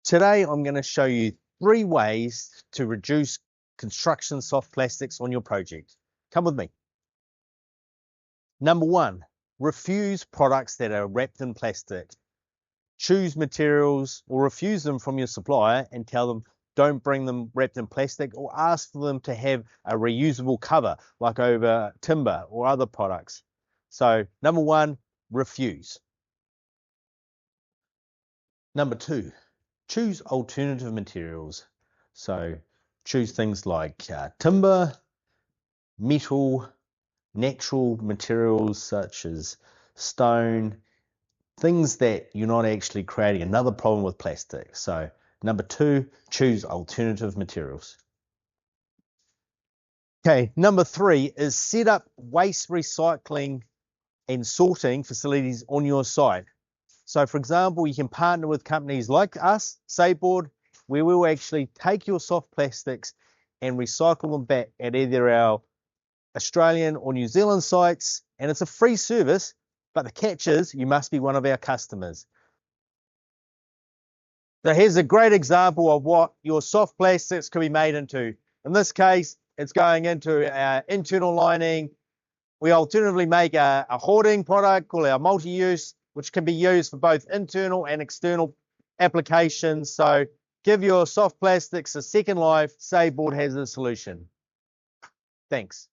Today, I'm going to show you 3 ways to reduce construction soft plastics on your project. Come with me. Number 1, refuse products that are wrapped in plastic. Choose materials or refuse them from your supplier and tell them don't bring them wrapped in plastic, or ask for them to have a reusable cover like over timber or other products. So number 1, refuse. Number 2, choose alternative materials. So choose things like timber, metal, natural materials such as stone, things that you're not actually creating another problem with plastic. So number 2, choose alternative materials. Okay, number 3 is set up waste recycling and sorting facilities on your site. So for example, you can partner with companies like us, Saveboard, where we'll actually take your soft plastics and recycle them back at either our Australian or New Zealand sites, and it's a free service, but the catch is you must be one of our customers. So here's a great example of what your soft plastics can be made into. In this case, it's going into our internal lining. We alternatively make a hoarding product called our multi-use, which can be used for both internal and external applications. So give your soft plastics a second life. Saveboard has a solution. Thanks.